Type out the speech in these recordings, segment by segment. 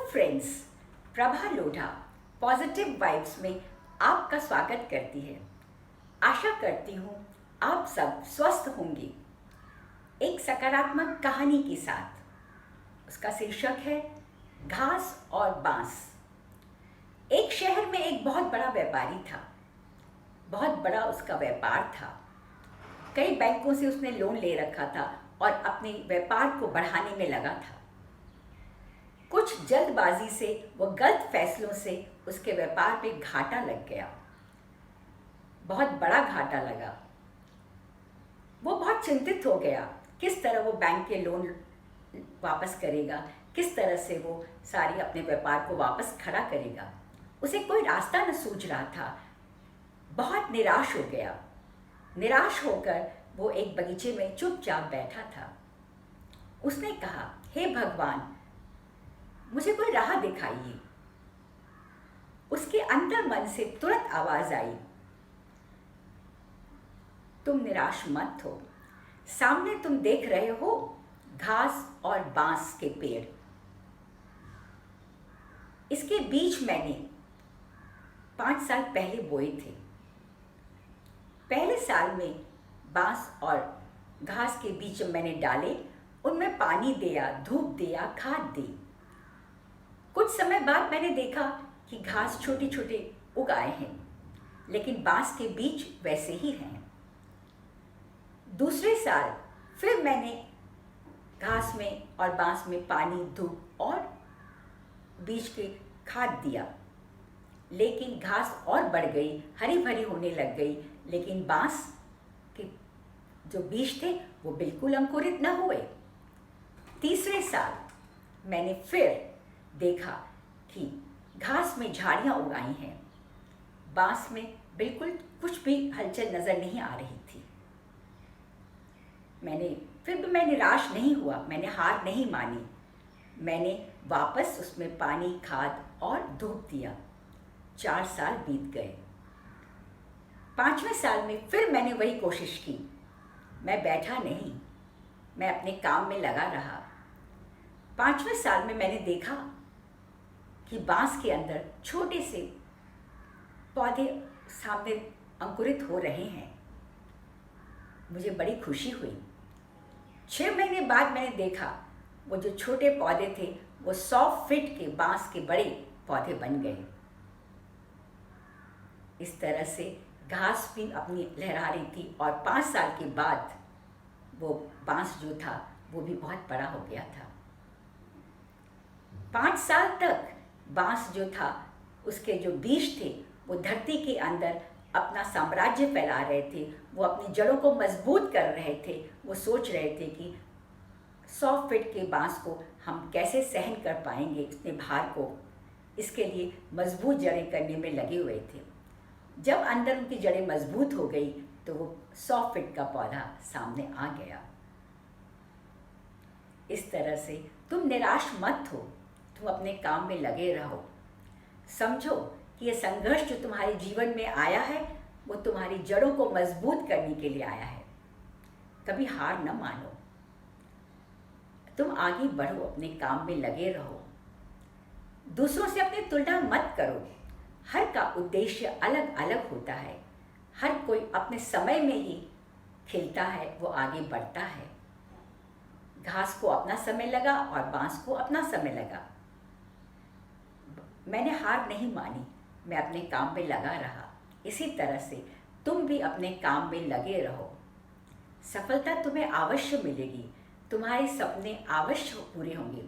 Friends, Prabha Lodha positive vibes में आपका स्वागत करती है। आशा करती हूँ आप सब स्वस्थ होंगे। एक सकारात्मक कहानी के साथ। उसका शीर्षक है घास और बांस। एक शहर में एक बहुत बड़ा व्यापारी था। बहुत बड़ा उसका व्यापार था। कई बैंकों से उसने लोन ले रखा था और अपने व्यापार को बढ़ाने में लगा था। कुछ जल्दबाजी से व गलत फैसलों से उसके व्यापार पे घाटा लग गया। बहुत बड़ा घाटा लगा। वो बहुत चिंतित हो गया। किस तरह वो बैंक के लोन वापस करेगा, किस तरह से वो सारी अपने व्यापार को वापस खड़ा करेगा। उसे कोई रास्ता न सूझ रहा था। बहुत निराश हो गया। निराश होकर वो एक बगीचे में चुपचाप बैठा था। उसने कहा, हे भगवान, मुझे कोई राह दिखाइए। उसके अंतर मन से तुरंत आवाज आई, तुम निराश मत हो। सामने तुम देख रहे हो घास और बांस के पेड़। इसके बीज मैंने 5 साल पहले बोए थे। पहले साल में बांस और घास के बीज मैंने डाले, उनमें पानी दिया, धूप दिया, खाद दी। कुछ समय बाद मैंने देखा कि घास छोटे छोटे उग आए हैं, लेकिन बांस के बीज वैसे ही हैं। दूसरे साल फिर मैंने घास में और बांस में पानी, धूप और बीज के खाद दिया, लेकिन घास और बढ़ गई, हरी भरी होने लग गई, लेकिन बांस के जो बीज थे वो बिल्कुल अंकुरित न हुए। तीसरे साल मैंने फिर देखा कि घास में झाड़ियाँ उग आई हैं, बांस में बिल्कुल कुछ भी हलचल नज़र नहीं आ रही थी। फिर भी मैं निराश नहीं हुआ, मैंने हार नहीं मानी। मैंने वापस उसमें पानी, खाद और धूप दिया। 4 साल बीत गए। 5वें साल में फिर मैंने वही कोशिश की। मैं बैठा नहीं, मैं अपने काम में लगा रहा। 5वें साल में मैंने देखा कि बांस के अंदर छोटे से पौधे सामने अंकुरित हो रहे हैं। मुझे बड़ी खुशी हुई। 6 महीने बाद मैंने देखा वो जो छोटे पौधे थे वो 100 फीट के बांस के बड़े पौधे बन गए। इस तरह से घास भी अपनी लहरा रही थी और 5 साल के बाद वो बांस जो था वो भी बहुत बड़ा हो गया था। 5 साल तक बांस जो था, उसके जो बीज थे वो धरती के अंदर अपना साम्राज्य फैला रहे थे। वो अपनी जड़ों को मजबूत कर रहे थे। वो सोच रहे थे कि 100 फीट के बांस को हम कैसे सहन कर पाएंगे, इतने भार को। इसके लिए मजबूत जड़ें करने में लगे हुए थे। जब अंदर उनकी जड़ें मजबूत हो गई तो वो 100 फीट का पौधा सामने आ गया। इस तरह से तुम निराश मत हो, तुम अपने काम में लगे रहो। समझो कि ये संघर्ष जो तुम्हारे जीवन में आया है वो तुम्हारी जड़ों को मजबूत करने के लिए आया है। कभी हार न मानो, तुम आगे बढ़ो, अपने काम में लगे रहो। दूसरों से अपनी तुलना मत करो। हर का उद्देश्य अलग अलग होता है। हर कोई अपने समय में ही खिलता है, वो आगे बढ़ता है। घास को अपना समय लगा और बांस को अपना समय लगा। मैंने हार नहीं मानी, मैं अपने काम में लगा रहा। इसी तरह से तुम भी अपने काम में लगे रहो। सफलता तुम्हें अवश्य मिलेगी। तुम्हारे सपने अवश्य पूरे होंगे।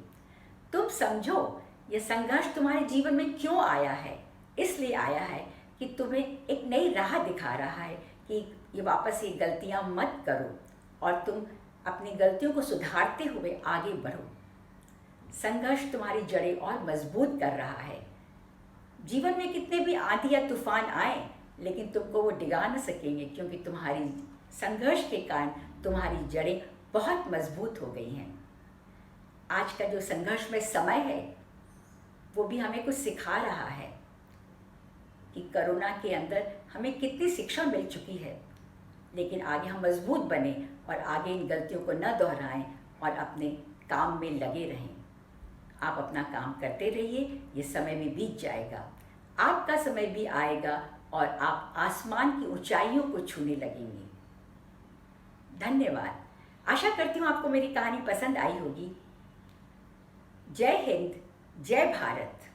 तुम समझो ये संघर्ष तुम्हारे जीवन में क्यों आया है। इसलिए आया है कि तुम्हें एक नई राह दिखा रहा है कि ये वापस ये गलतियां मत करो और तुम अपनी गलतियों को सुधारते हुए आगे बढ़ो। संघर्ष तुम्हारी जड़ें और मजबूत कर रहा है। जीवन में कितने भी आंधी या तूफान आए, लेकिन तुमको वो डिगा न सकेंगे, क्योंकि तुम्हारी संघर्ष के कारण तुम्हारी जड़ें बहुत मजबूत हो गई हैं। आज का जो संघर्ष में समय है वो भी हमें कुछ सिखा रहा है कि कोरोना के अंदर हमें कितनी शिक्षा मिल चुकी है, लेकिन आगे हम मजबूत बने और आगे इन गलतियों को न दोहराएं और अपने काम में लगे रहें। आप अपना काम करते रहिए, ये समय भी बीत जाएगा, आपका समय भी आएगा और आप आसमान की ऊंचाइयों को छूने लगेंगे। धन्यवाद। आशा करती हूँ आपको मेरी कहानी पसंद आई होगी। जय हिंद, जय भारत।